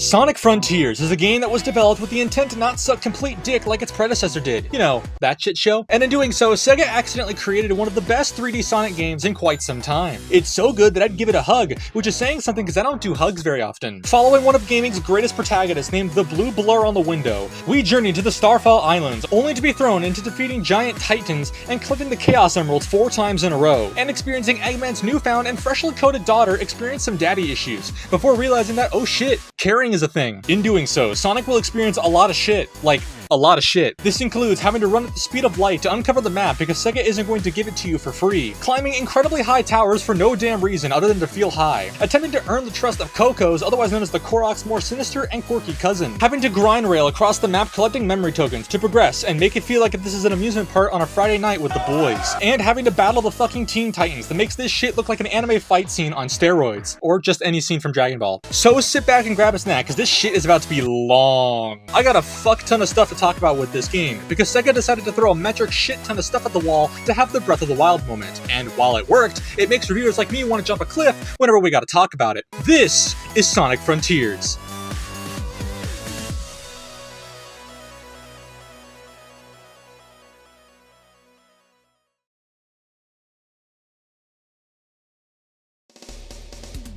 Sonic Frontiers is a game that was developed with the intent to not suck complete dick like its predecessor did. You know, that shit show. And in doing so, Sega accidentally created one of the best 3D Sonic games in quite some time. It's so good that I'd give it a hug, which is saying something because I don't do hugs very often. Following one of gaming's greatest protagonists named the Blue Blur on the Window, we journey to the Starfall Islands, only to be thrown into defeating giant titans and collecting the Chaos Emeralds 4 times in a row, and experiencing Eggman's newfound and freshly coated daughter experience some daddy issues, before realizing that, oh shit, caring is a thing. In doing so, Sonic will experience a lot of shit. Like, a lot of shit. This includes having to run at the speed of light to uncover the map because Sega isn't going to give it to you for free, climbing incredibly high towers for no damn reason other than to feel high, attempting to earn the trust of Coco's, otherwise known as the Korok's more sinister and quirky cousin, having to grind rail across the map collecting memory tokens to progress and make it feel like this is an amusement park on a Friday night with the boys, and having to battle the fucking Teen Titans that makes this shit look like an anime fight scene on steroids, or just any scene from Dragon Ball. So sit back and grab a snack, because this shit is about to be long. I got a fuck ton of stuff to talk about with this game, because Sega decided to throw a metric shit ton of stuff at the wall to have the Breath of the Wild moment, and while it worked, it makes reviewers like me want to jump a cliff whenever we gotta talk about it. This is Sonic Frontiers.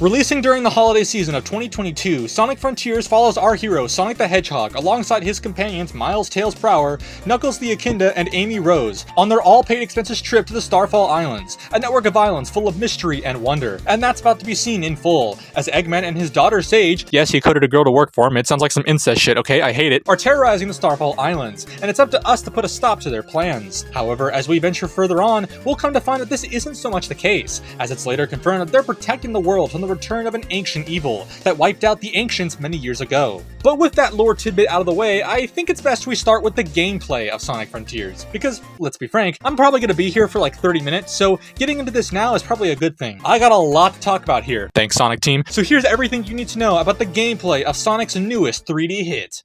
Releasing during the holiday season of 2022, Sonic Frontiers follows our hero Sonic the Hedgehog alongside his companions Miles Tails Prower, Knuckles the Echidna, and Amy Rose on their all-paid expenses trip to the Starfall Islands, a network of islands full of mystery and wonder. And that's about to be seen in full, as Eggman and his daughter Sage, yes, he coded a girl to work for him, it sounds like some incest shit, okay, I hate it, are terrorizing the Starfall Islands, and it's up to us to put a stop to their plans. However, as we venture further on, we'll come to find that this isn't so much the case, as it's later confirmed that they're protecting the world from the return of an ancient evil that wiped out the ancients many years ago. But with that lore tidbit out of the way, I think it's best we start with the gameplay of Sonic Frontiers, because, let's be frank, I'm probably gonna be here for like 30 minutes, so getting into this now is probably a good thing. I got a lot to talk about here. Thanks, Sonic team. So here's everything you need to know about the gameplay of Sonic's newest 3D hit.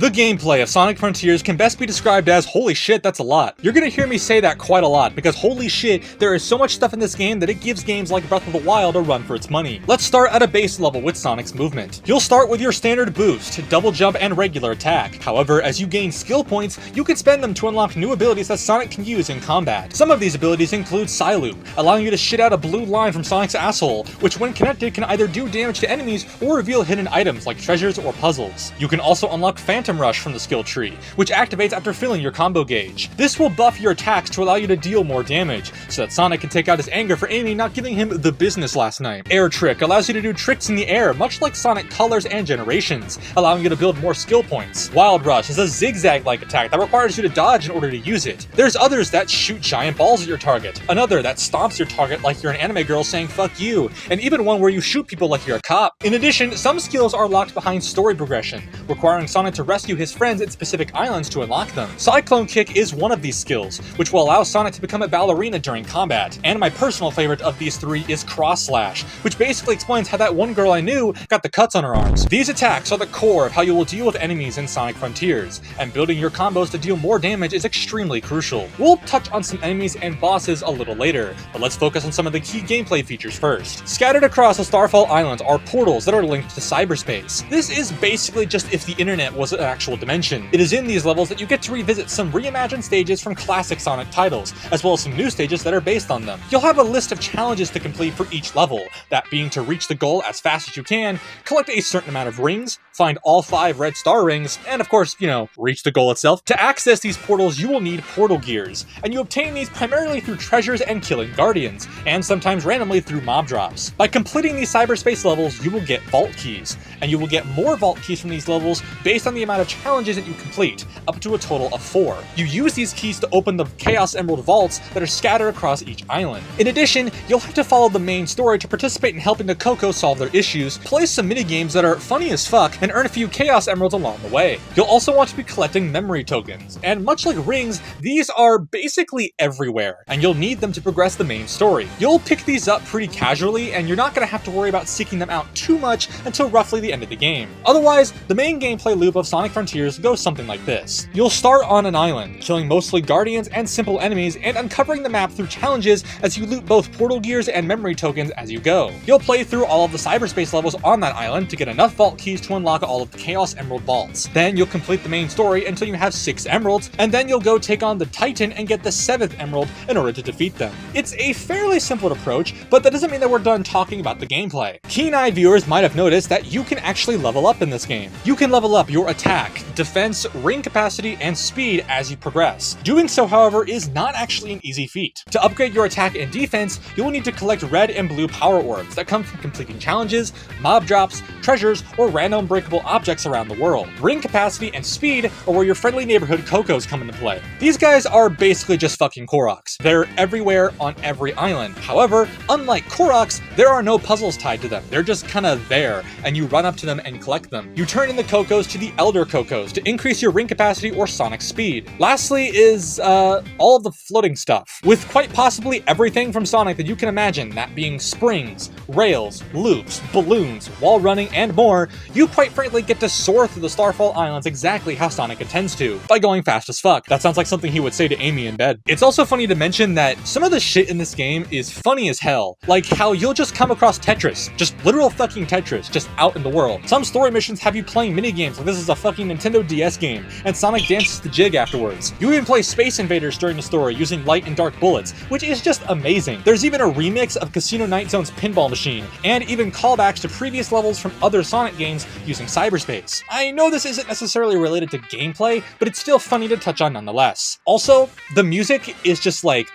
The gameplay of Sonic Frontiers can best be described as, holy shit, that's a lot. You're gonna hear me say that quite a lot, because holy shit, there is so much stuff in this game that it gives games like Breath of the Wild a run for its money. Let's start at a base level with Sonic's movement. You'll start with your standard boost, double jump, and regular attack. However, as you gain skill points, you can spend them to unlock new abilities that Sonic can use in combat. Some of these abilities include Psyloop, allowing you to shit out a blue line from Sonic's asshole, which when connected can either do damage to enemies or reveal hidden items like treasures or puzzles. You can also unlock Phantom Rush from the skill tree, which activates after filling your combo gauge. This will buff your attacks to allow you to deal more damage, so that Sonic can take out his anger for Amy not giving him the business last night. Air Trick allows you to do tricks in the air, much like Sonic Colors and Generations, allowing you to build more skill points. Wild Rush is a zigzag-like attack that requires you to dodge in order to use it. There's others that shoot giant balls at your target, another that stomps your target like you're an anime girl saying fuck you, and even one where you shoot people like you're a cop. In addition, some skills are locked behind story progression, requiring Sonic to rescue his friends in specific islands to unlock them. Cyclone Kick is one of these skills, which will allow Sonic to become a ballerina during combat. And my personal favorite of these three is Cross Slash, which basically explains how that one girl I knew got the cuts on her arms. These attacks are the core of how you will deal with enemies in Sonic Frontiers, and building your combos to deal more damage is extremely crucial. We'll touch on some enemies and bosses a little later, but let's focus on some of the key gameplay features first. Scattered across the Starfall Islands are portals that are linked to cyberspace. This is basically just if the internet was an actual dimension. It is in these levels that you get to revisit some reimagined stages from classic Sonic titles, as well as some new stages that are based on them. You'll have a list of challenges to complete for each level, that being to reach the goal as fast as you can, collect a certain amount of rings, find all 5 red star rings, and of course, reach the goal itself. To access these portals, you will need portal gears, and you obtain these primarily through treasures and killing guardians, and sometimes randomly through mob drops. By completing these cyberspace levels, you will get vault keys, and you will get more vault keys from these levels based on the amount of challenges that you complete, up to a total of 4. You use these keys to open the Chaos Emerald vaults that are scattered across each island. In addition, you'll have to follow the main story to participate in helping the Coco solve their issues, play some minigames that are funny as fuck, and earn a few Chaos Emeralds along the way. You'll also want to be collecting memory tokens, and much like rings, these are basically everywhere, and you'll need them to progress the main story. You'll pick these up pretty casually, and you're not going to have to worry about seeking them out too much until roughly the end of the game. Otherwise, the main gameplay loop of Sonic Sonic Frontiers goes something like this. You'll start on an island, killing mostly guardians and simple enemies, and uncovering the map through challenges as you loot both portal gears and memory tokens as you go. You'll play through all of the cyberspace levels on that island to get enough vault keys to unlock all of the Chaos Emerald vaults. Then you'll complete the main story until you have 6 emeralds, and then you'll go take on the Titan and get the 7th emerald in order to defeat them. It's a fairly simple approach, but that doesn't mean that we're done talking about the gameplay. Keen-eyed viewers might have noticed that you can actually level up in this game. You can level up your attack, defense, ring capacity, and speed as you progress. Doing so, however, is not actually an easy feat. To upgrade your attack and defense, you will need to collect red and blue power orbs that come from completing challenges, mob drops, treasures, or random breakable objects around the world. Ring capacity and speed are where your friendly neighborhood Cocos come into play. These guys are basically just fucking Koroks. They're everywhere on every island. However, unlike Koroks, there are no puzzles tied to them. They're just kinda there, and you run up to them and collect them. You turn in the Cocos to the Elder Cocos to increase your ring capacity or sonic speed. Lastly is, all of the floating stuff, with quite possibly everything from Sonic that you can imagine, that being springs, rails, loops, balloons, wall running, and more. You quite frankly get to soar through the Starfall Islands exactly how Sonic intends to, by going fast as fuck. That sounds like something he would say to Amy in bed. It's also funny to mention that some of the shit in this game is funny as hell, like how you'll just come across Tetris, just literal fucking Tetris, just out in the world. Some story missions have you playing minigames like this is a fucking Nintendo DS game, and Sonic dances the jig afterwards. You even play Space Invaders during the story using light and dark bullets, which is just amazing. There's even a remix of Casino Night Zone's pinball machine, and even callbacks to previous levels from other Sonic games using cyberspace. I know this isn't necessarily related to gameplay, but it's still funny to touch on nonetheless. Also, the music is just like,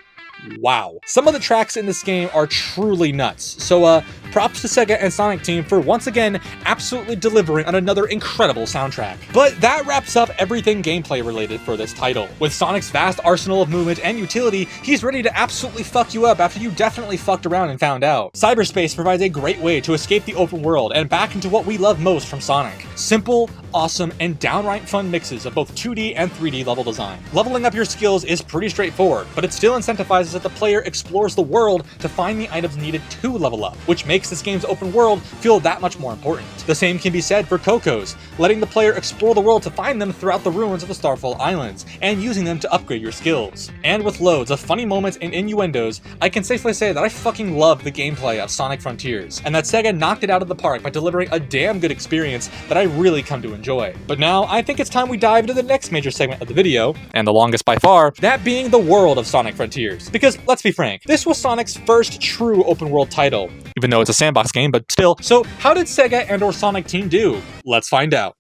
wow. Some of the tracks in this game are truly nuts, so props to Sega and Sonic Team for once again absolutely delivering on another incredible soundtrack. But that wraps up everything gameplay related for this title. With Sonic's vast arsenal of movement and utility, he's ready to absolutely fuck you up after you definitely fucked around and found out. Cyberspace provides a great way to escape the open world and back into what we love most from Sonic. Simple, awesome, and downright fun mixes of both 2D and 3D level design. Leveling up your skills is pretty straightforward, but it still incentivizes that the player explores the world to find the items needed to level up, which makes this game's open world feel that much more important. The same can be said for Cocos, letting the player explore the world to find them throughout the ruins of the Starfall Islands, and using them to upgrade your skills. And with loads of funny moments and innuendos, I can safely say that I fucking love the gameplay of Sonic Frontiers, and that Sega knocked it out of the park by delivering a damn good experience that I really come to enjoy. But now, I think it's time we dive into the next major segment of the video, and the longest by far, that being the world of Sonic Frontiers. Because, let's be frank, this was Sonic's first true open world title, even though it's a sandbox game, but still. So how did Sega and or Sonic Team do? Let's find out.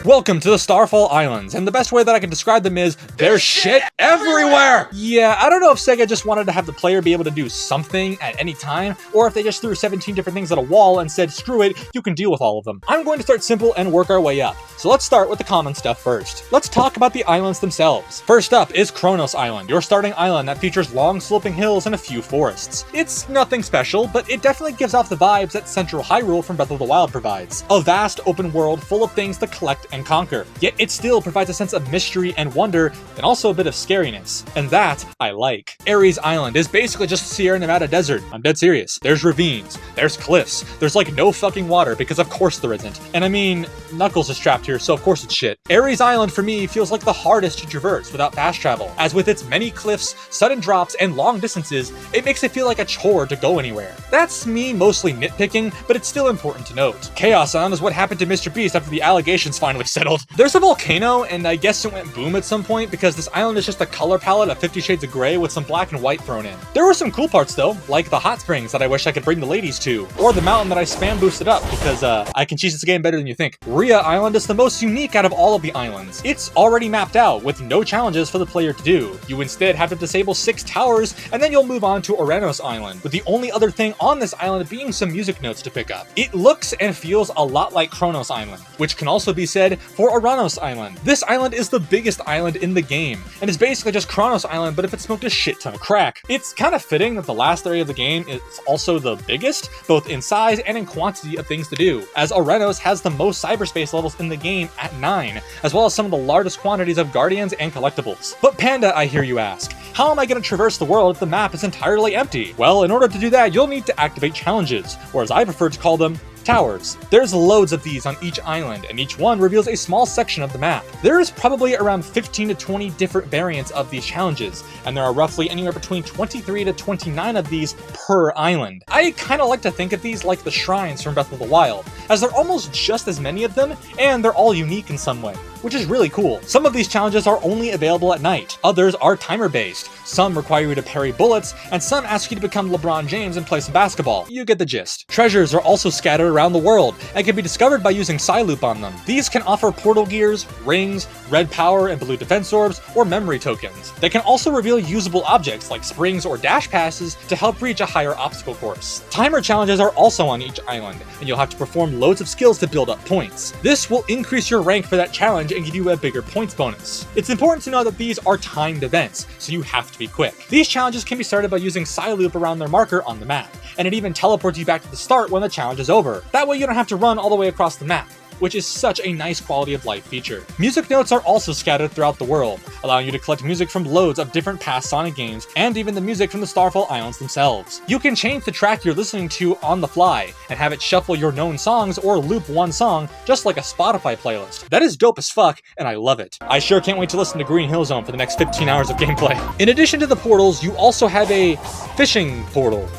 Welcome to the Starfall Islands, and the best way that I can describe them is, there's shit everywhere! Yeah, I don't know if Sega just wanted to have the player be able to do something at any time, or if they just threw 17 different things at a wall and said, screw it, you can deal with all of them. I'm going to start simple and work our way up. So let's start with the common stuff first. Let's talk about the islands themselves. First up is Kronos Island, your starting island that features long sloping hills and a few forests. It's nothing special, but it definitely gives off the vibes that Central Hyrule from Breath of the Wild provides. A vast open world full of things to collect and conquer, yet it still provides a sense of mystery and wonder, and also a bit of scariness, and that I like. Ares Island is basically just Sierra Nevada desert. I'm dead serious. There's ravines, there's cliffs, there's like no fucking water, because of course there isn't. And I mean, Knuckles is trapped here, so of course it's shit. Ares Island for me feels like the hardest to traverse without fast travel, as with its many cliffs, sudden drops, and long distances, it makes it feel like a chore to go anywhere. That's me mostly nitpicking, but it's still important to note. Chaos Island is what happened to Mr. Beast after the allegations finally settled. There's a volcano, and I guess it went boom at some point because this island is just a color palette of 50 Shades of Grey with some black and white thrown in. There were some cool parts though, like the hot springs that I wish I could bring the ladies to, or the mountain that I spam boosted up because I can cheese this game better than you think. Rhea Island is the most unique out of all of the islands. It's already mapped out with no challenges for the player to do. You instead have to disable 6 towers, and then you'll move on to Oranos Island, with the only other thing on this island being some music notes to pick up. It looks and feels a lot like Kronos Island, which can also be said for Oranos Island. This island is the biggest island in the game, and is basically just Kronos Island, but if it smoked a shit ton of crack. It's kind of fitting that the last area of the game is also the biggest, both in size and in quantity of things to do, as Oranos has the most cyberspace levels in the game at 9, as well as some of the largest quantities of guardians and collectibles. But Panda, I hear you ask, how am I going to traverse the world if the map is entirely empty? Well, in order to do that, you'll need to activate challenges, or as I prefer to call them, Towers. There's loads of these on each island, and each one reveals a small section of the map. There is probably around 15 to 20 different variants of these challenges, and there are roughly anywhere between 23 to 29 of these per island. I kinda like to think of these like the shrines from Breath of the Wild, as there are almost just as many of them, and they're all unique in some way, which is really cool. Some of these challenges are only available at night, others are timer-based, some require you to parry bullets, and some ask you to become LeBron James and play some basketball. You get the gist. Treasures are also scattered around the world, and can be discovered by using Psyloop on them. These can offer portal gears, rings, red power and blue defense orbs, or memory tokens. They can also reveal usable objects like springs or dash passes to help reach a higher obstacle course. Timer challenges are also on each island, and you'll have to perform loads of skills to build up points. This will increase your rank for that challenge and give you a bigger points bonus. It's important to know that these are timed events, so you have to be quick. These challenges can be started by using Psyloop around their marker on the map, and it even teleports you back to the start when the challenge is over. That way you don't have to run all the way across the map, which is such a nice quality of life feature. Music notes are also scattered throughout the world, allowing you to collect music from loads of different past Sonic games, and even the music from the Starfall Islands themselves. You can change the track you're listening to on the fly, and have it shuffle your known songs or loop one song, just like a Spotify playlist. That is dope as fuck, and I love it. I sure can't wait to listen to Green Hill Zone for the next 15 hours of gameplay. In addition to the portals, you also have a fishing portal.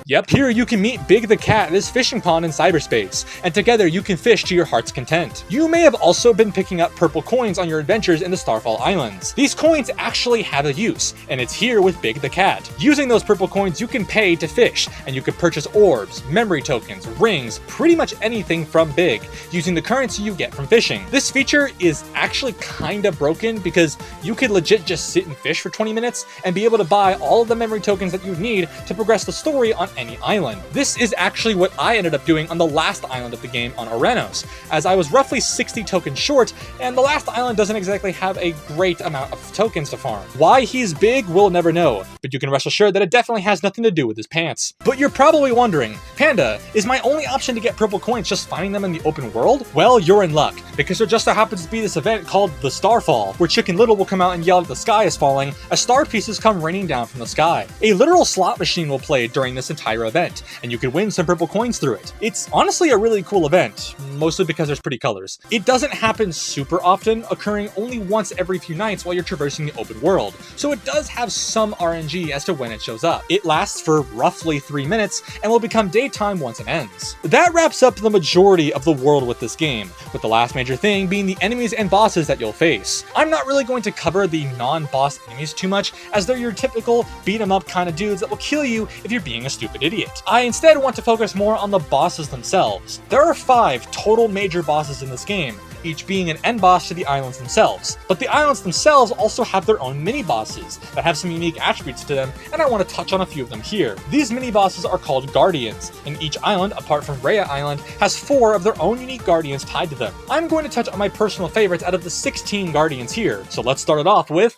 Yep, here you can meet Big the Cat at his fishing pond in cyberspace, and together you can fish to your heart's content. You may have also been picking up purple coins on your adventures in the Starfall Islands. These coins actually have a use, and it's here with Big the Cat. Using those purple coins, you can pay to fish, and you can purchase orbs, memory tokens, rings, pretty much anything from Big, using the currency you get from fishing. This feature is actually kinda broken because you could legit just sit and fish for 20 minutes and be able to buy all of the memory tokens that you need to progress the story on any island. This is actually what I ended up doing on the last island of the game on Oranos, as I was roughly 60 tokens short, and the last island doesn't exactly have a great amount of tokens to farm. Why he's big, we'll never know, but you can rest assured that it definitely has nothing to do with his pants. But you're probably wondering, Panda, is my only option to get purple coins just finding them in the open world? Well, you're in luck, because there just so happens to be this event called the Starfall, where Chicken Little will come out and yell that the sky is falling as star pieces come raining down from the sky. A literal slot machine will play during this entire event, and you can win some purple coins through it. It's honestly a really cool event, mostly because there's pretty colors. It doesn't happen super often, occurring only once every few nights while you're traversing the open world, so it does have some RNG as to when it shows up. It lasts for roughly 3 minutes, and will become daytime once it ends. That wraps up the majority of the world with this game, with the last major thing being the enemies and bosses that you'll face. I'm not really going to cover the non-boss enemies too much, as they're your typical beat-em-up kind of dudes that will kill you if you're being a stupid idiot. I instead want to focus more on the bosses themselves. There are 5 total major bosses in this game, each being an end boss to the islands themselves. But the islands themselves also have their own mini-bosses that have some unique attributes to them, and I want to touch on a few of them here. These mini-bosses are called Guardians, and each island, apart from Rhea Island, has 4 of their own unique Guardians tied to them. I'm going to touch on my personal favorites out of the 16 Guardians here, so let's start it off with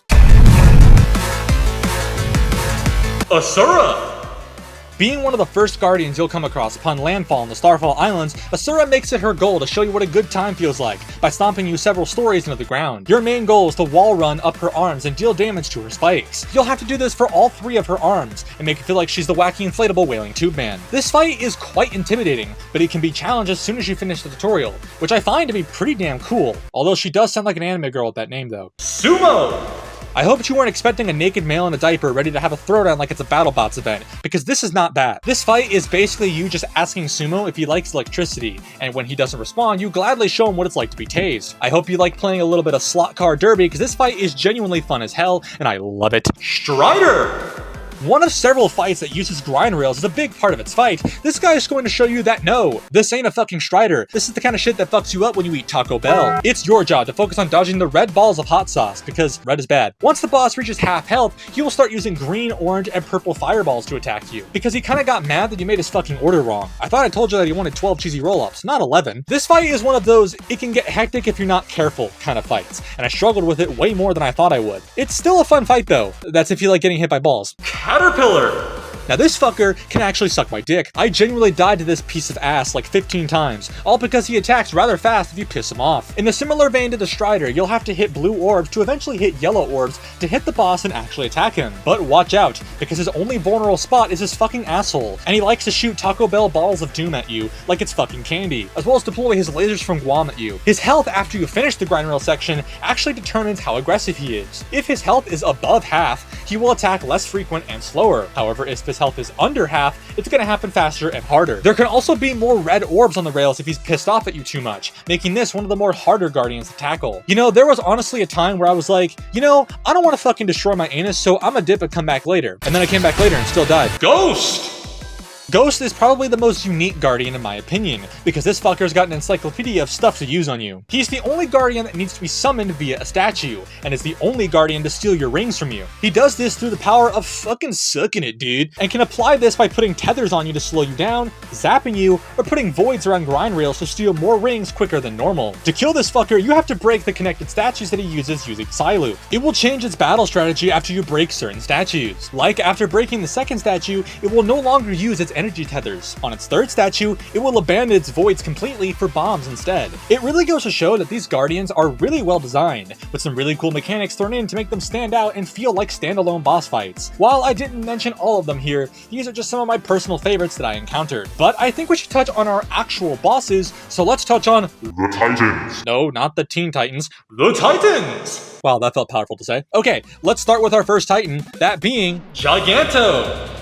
Asura! Being one of the first Guardians you'll come across upon landfall in the Starfall Islands, Asura makes it her goal to show you what a good time feels like by stomping you several stories into the ground. Your main goal is to wall run up her arms and deal damage to her spikes. You'll have to do this for all 3 of her arms and make it feel like she's the wacky inflatable wailing tube man. This fight is quite intimidating, but it can be challenged as soon as you finish the tutorial, which I find to be pretty damn cool. Although she does sound like an anime girl with that name though. Sumo! I hope you weren't expecting a naked male in a diaper ready to have a throwdown like it's a BattleBots event, because this is not bad. This fight is basically you just asking Sumo if he likes electricity, and when he doesn't respond, you gladly show him what it's like to be tased. I hope you like playing a little bit of slot car derby, because this fight is genuinely fun as hell, and I love it. Strider! One of several fights that uses grind rails is a big part of its fight. This guy is going to show you that no, this ain't a fucking Strider. This is the kind of shit that fucks you up when you eat Taco Bell. It's your job to focus on dodging the red balls of hot sauce, because red is bad. Once the boss reaches half health, he will start using green, orange, and purple fireballs to attack you, because he kinda got mad that you made his fucking order wrong. I thought I told you that he wanted 12 cheesy roll-ups, not 11. This fight is one of those, it can get hectic if you're not careful kind of fights, and I struggled with it way more than I thought I would. It's still a fun fight though. That's if you like getting hit by balls. Caterpillar! Now this fucker can actually suck my dick. I genuinely died to this piece of ass like 15 times, all because he attacks rather fast if you piss him off. In a similar vein to the Strider, you'll have to hit blue orbs to eventually hit yellow orbs to hit the boss and actually attack him. But watch out, because his only vulnerable spot is his fucking asshole, and he likes to shoot Taco Bell balls of doom at you like it's fucking candy, as well as deploy his lasers from Guam at you. His health after you finish the grind rail section actually determines how aggressive he is. If his health is above half, he will attack less frequent and slower. However, if his health is under half, it's gonna happen faster and harder. There can also be more red orbs on the rails if he's pissed off at you too much, making this one of the more harder guardians to tackle. You know, there was honestly a time where I was like, you know, I don't want to fucking destroy my anus, so I'm gonna dip and come back later. And then I came back later and still died. Ghost! Ghost is probably the most unique guardian in my opinion, because this fucker's got an encyclopedia of stuff to use on you. He's the only guardian that needs to be summoned via a statue, and is the only guardian to steal your rings from you. He does this through the power of fucking sucking it, dude, and can apply this by putting tethers on you to slow you down, zapping you, or putting voids around grind rails to steal more rings quicker than normal. To kill this fucker, you have to break the connected statues that he uses using Psyloop. It will change its battle strategy after you break certain statues. Like after breaking the second statue, it will no longer use its energy tethers. On its third statue, it will abandon its voids completely for bombs instead. It really goes to show that these guardians are really well designed, with some really cool mechanics thrown in to make them stand out and feel like standalone boss fights. While I didn't mention all of them here, these are just some of my personal favorites that I encountered. But I think we should touch on our actual bosses, so let's touch on the Titans. No, not the Teen Titans, the Titans! Wow, that felt powerful to say. Okay, let's start with our first Titan, that being Giganto.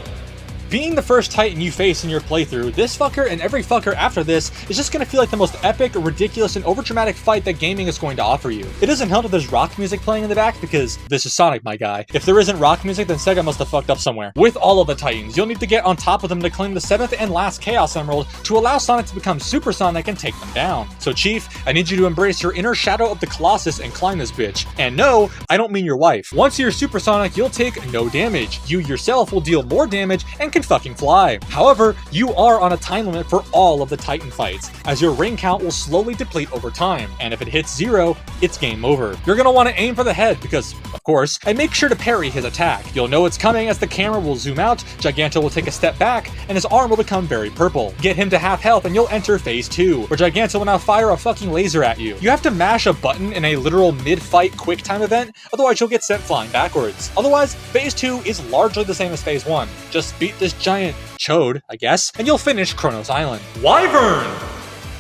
Being the first Titan you face in your playthrough, this fucker and every fucker after this is just gonna feel like the most epic, ridiculous, and overdramatic fight that gaming is going to offer you. It doesn't help that there's rock music playing in the back, because this is Sonic, my guy. If there isn't rock music, then Sega must have fucked up somewhere. With all of the Titans, you'll need to get on top of them to claim the 7th and last Chaos Emerald to allow Sonic to become Super Sonic and take them down. So Chief, I need you to embrace your inner shadow of the Colossus and climb this bitch. And no, I don't mean your wife. Once you're Super Sonic, you'll take no damage. You yourself will deal more damage and can fucking fly. However, you are on a time limit for all of the Titan fights, as your ring count will slowly deplete over time, and if it hits 0, it's game over. You're gonna want to aim for the head because, of course, and make sure to parry his attack. You'll know it's coming as the camera will zoom out, Giganto will take a step back, and his arm will become very purple. Get him to half health and you'll enter phase 2, where Giganto will now fire a fucking laser at you. You have to mash a button in a literal mid-fight quick time event, otherwise you'll get sent flying backwards. Otherwise, phase 2 is largely the same as phase 1. Just beat this giant chode, I guess, and you'll finish Kronos Island. Wyvern!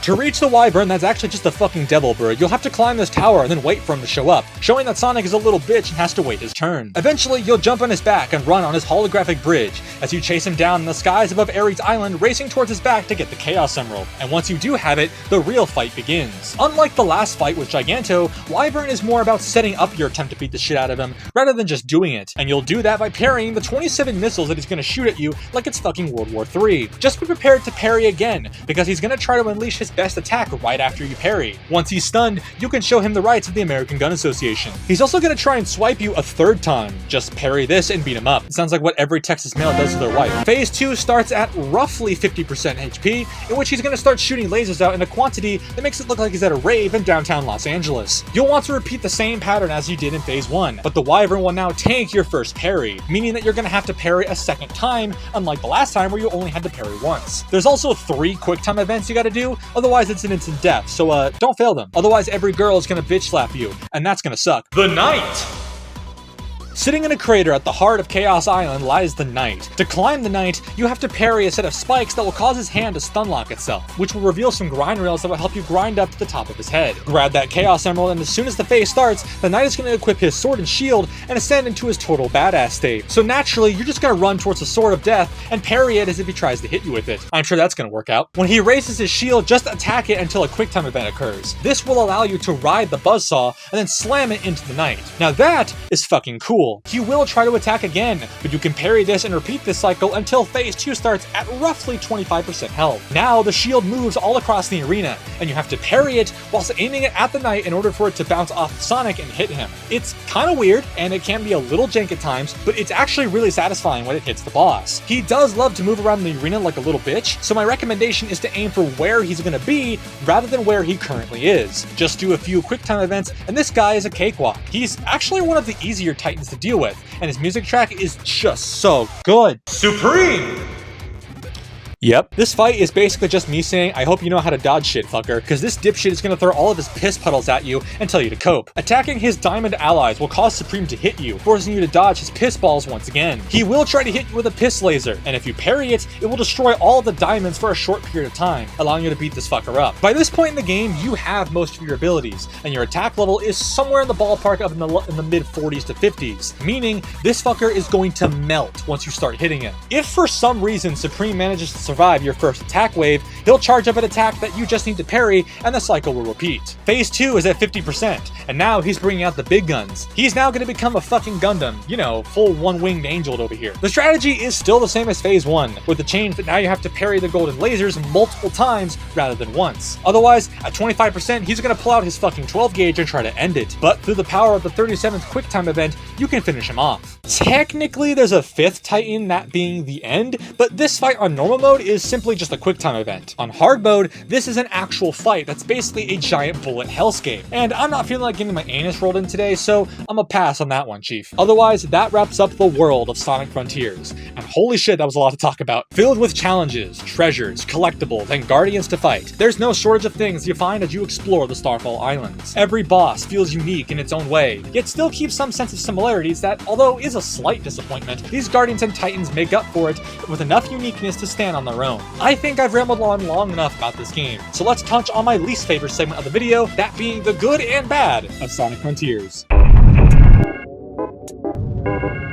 To reach the Wyvern, that's actually just a fucking devil bird, you'll have to climb this tower and then wait for him to show up, showing that Sonic is a little bitch and has to wait his turn. Eventually, you'll jump on his back and run on his holographic bridge, as you chase him down in the skies above Ares Island, racing towards his back to get the Chaos Emerald. And once you do have it, the real fight begins. Unlike the last fight with Giganto, Wyvern is more about setting up your attempt to beat the shit out of him, rather than just doing it. And you'll do that by parrying the 27 missiles that he's gonna shoot at you like it's fucking World War III. Just be prepared to parry again, because he's gonna try to unleash his best attack right after you parry. Once he's stunned, you can show him the rights of the American Gun Association. He's also gonna try and swipe you a third time. Just parry this and beat him up. It sounds like what every Texas male does to their wife. Phase 2 starts at roughly 50% HP, in which he's gonna start shooting lasers out in a quantity that makes it look like he's at a rave in downtown Los Angeles. You'll want to repeat the same pattern as you did in phase 1, but the Wyvern will now tank your first parry, meaning that you're gonna have to parry a second time, unlike the last time where you only had to parry once. There's also 3 quick time events you gotta do, otherwise it's an instant death, so don't fail them. Otherwise every girl is gonna bitch slap you, and that's gonna suck. The Knight! Sitting in a crater at the heart of Chaos Island lies the Knight. To climb the Knight, you have to parry a set of spikes that will cause his hand to stun lock itself, which will reveal some grind rails that will help you grind up to the top of his head. Grab that Chaos Emerald, and as soon as the phase starts, the Knight is going to equip his sword and shield and ascend into his total badass state. So naturally, you're just going to run towards the Sword of Death and parry it as if he tries to hit you with it. I'm sure that's going to work out. When he raises his shield, just attack it until a quick time event occurs. This will allow you to ride the buzzsaw and then slam it into the Knight. Now that is fucking cool. He will try to attack again, but you can parry this and repeat this cycle until phase 2 starts at roughly 25% health. Now the shield moves all across the arena, and you have to parry it whilst aiming it at the Knight in order for it to bounce off of Sonic and hit him. It's kind of weird, and it can be a little jank at times, but it's actually really satisfying when it hits the boss. He does love to move around the arena like a little bitch, so my recommendation is to aim for where he's gonna be rather than where he currently is. Just do a few quick time events, and this guy is a cakewalk. He's actually one of the easier Titans to to deal with, and his music track is just so good. Supreme! Yep, this fight is basically just me saying, I hope you know how to dodge shit, fucker, because this dipshit is gonna throw all of his piss puddles at you and tell you to cope. Attacking his diamond allies will cause Supreme to hit you, forcing you to dodge his piss balls once again. He will try to hit you with a piss laser, and if you parry it, it will destroy all of the diamonds for a short period of time, allowing you to beat this fucker up. By this point in the game, you have most of your abilities, and your attack level is somewhere in the ballpark of in the mid 40s to 50s, meaning this fucker is going to melt once you start hitting him. If for some reason Supreme manages to survive your first attack wave, he'll charge up an attack that you just need to parry, and the cycle will repeat. Phase 2 is at 50%, and now he's bringing out the big guns. He's now going to become a fucking Gundam, you know, full one-winged angel over here. The strategy is still the same as Phase 1, with the change that now you have to parry the golden lasers multiple times rather than once. Otherwise, at 25%, he's going to pull out his fucking 12 gauge and try to end it. But through the power of the 37th quick time event, you can finish him off. Technically, there's a 5th Titan, that being the end, but this fight on normal mode is simply just a quick time event. On hard mode, this is an actual fight that's basically a giant bullet hellscape. And I'm not feeling like getting my anus rolled in today, so I'm gonna pass on that one, chief. Otherwise, that wraps up the world of Sonic Frontiers. And holy shit, that was a lot to talk about. Filled with challenges, treasures, collectibles, and guardians to fight. There's no shortage of things you find as you explore the Starfall Islands. Every boss feels unique in its own way, yet still keeps some sense of similarities that, although is a slight disappointment, these Guardians and Titans make up for it with enough uniqueness to stand on their own. I think I've rambled on long enough about this game, so let's touch on my least favorite segment of the video, that being the good and bad of Sonic Frontiers.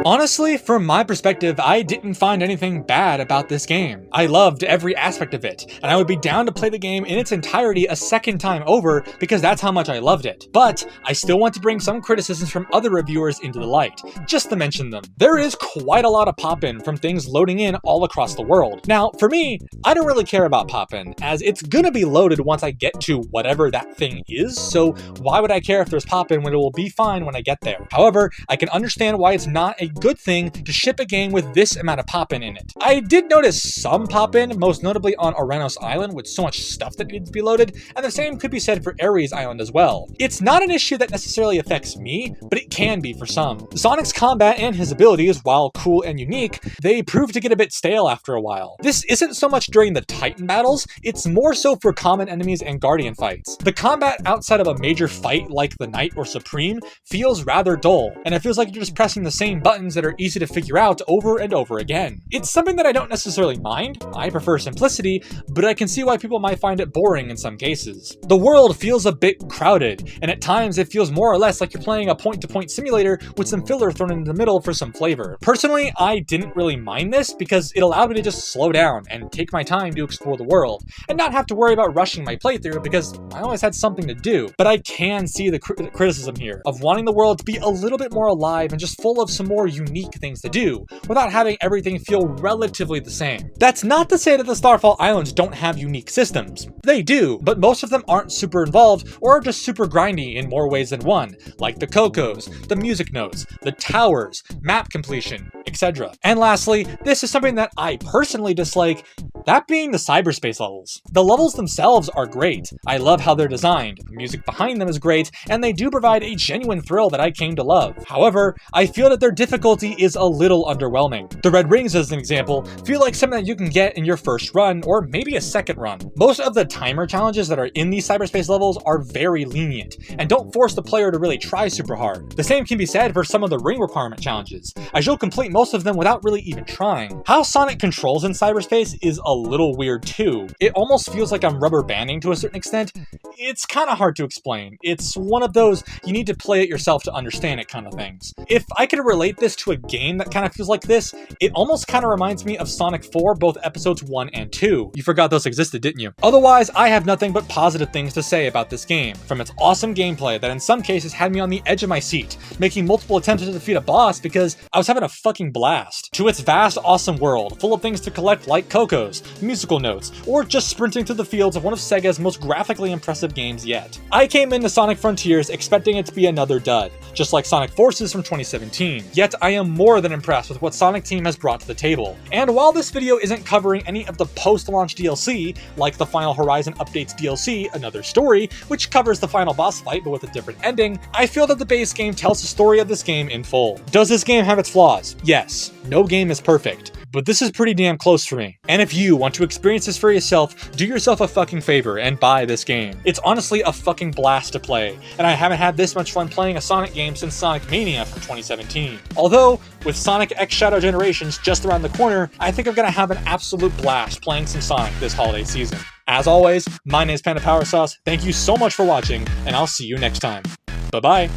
Honestly, from my perspective, I didn't find anything bad about this game. I loved every aspect of it, and I would be down to play the game in its entirety a second time over because that's how much I loved it. But I still want to bring some criticisms from other reviewers into the light, just to mention them. There is quite a lot of pop-in from things loading in all across the world. Now, for me, I don't really care about pop-in, as it's gonna be loaded once I get to whatever that thing is, so why would I care if there's pop-in when it will be fine when I get there? However, I can understand why it's not a good thing to ship a game with this amount of pop-in in it. I did notice some pop-in, most notably on Oranos Island with so much stuff that needs to be loaded, and the same could be said for Ares Island as well. It's not an issue that necessarily affects me, but it can be for some. Sonic's combat and his abilities, while cool and unique, they prove to get a bit stale after a while. This isn't so much during the Titan battles, it's more so for common enemies and Guardian fights. The combat outside of a major fight like the Knight or Supreme feels rather dull, and it feels like you're just pressing the same buttons that are easy to figure out over and over again. It's something that I don't necessarily mind, I prefer simplicity, but I can see why people might find it boring in some cases. The world feels a bit crowded, and at times it feels more or less like you're playing a point-to-point simulator with some filler thrown in the middle for some flavor. Personally, I didn't really mind this because it allowed me to just slow down and take my time to explore the world, and not have to worry about rushing my playthrough because I always had something to do. But I can see the criticism here of wanting the world to be a little bit more alive and just full of some more unique things to do, without having everything feel relatively the same. That's not to say that the Starfall Islands don't have unique systems. They do, but most of them aren't super involved or are just super grindy in more ways than one, like the Cocos, the music notes, the towers, map completion, etc. And lastly, this is something that I personally dislike, that being the cyberspace levels. The levels themselves are great. I love how they're designed, the music behind them is great, and they do provide a genuine thrill that I came to love. However, I feel that their difficulty is a little underwhelming. The red rings, as an example, feel like something that you can get in your first run, or maybe a second run. Most of the timer challenges that are in these cyberspace levels are very lenient, and don't force the player to really try super hard. The same can be said for some of the ring requirement challenges, as you'll complete most of them without really even trying. How Sonic controls in cyberspace is a little weird too. It almost feels like I'm rubber banding to a certain extent. It's kind of hard to explain. It's one of those you need to play it yourself to understand it kind of things. If I could relate this to a game that kind of feels like this, it almost kind of reminds me of Sonic 4, both episodes 1 and 2. You forgot those existed, didn't you? Otherwise, I have nothing but positive things to say about this game. From its awesome gameplay that in some cases had me on the edge of my seat, making multiple attempts to defeat a boss because I was having a fucking blast, to its vast, awesome world, full of things to collect like Cocos, musical notes, or just sprinting through the fields of one of Sega's most graphically impressive games yet. I came into Sonic Frontiers expecting it to be another dud, just like Sonic Forces from 2017. Yet fact, I am more than impressed with what Sonic Team has brought to the table. And while this video isn't covering any of the post-launch DLC, like the Final Horizon Updates DLC, Another Story, which covers the final boss fight but with a different ending, I feel that the base game tells the story of this game in full. Does this game have its flaws? Yes. No game is perfect. But this is pretty damn close for me. And if you want to experience this for yourself, do yourself a fucking favor and buy this game. It's honestly a fucking blast to play, and I haven't had this much fun playing a Sonic game since Sonic Mania from 2017. Although, with Sonic X Shadow Generations just around the corner, I think I'm gonna have an absolute blast playing some Sonic this holiday season. As always, my name is PandaPowerSauce, thank you so much for watching, and I'll see you next time. Bye-bye.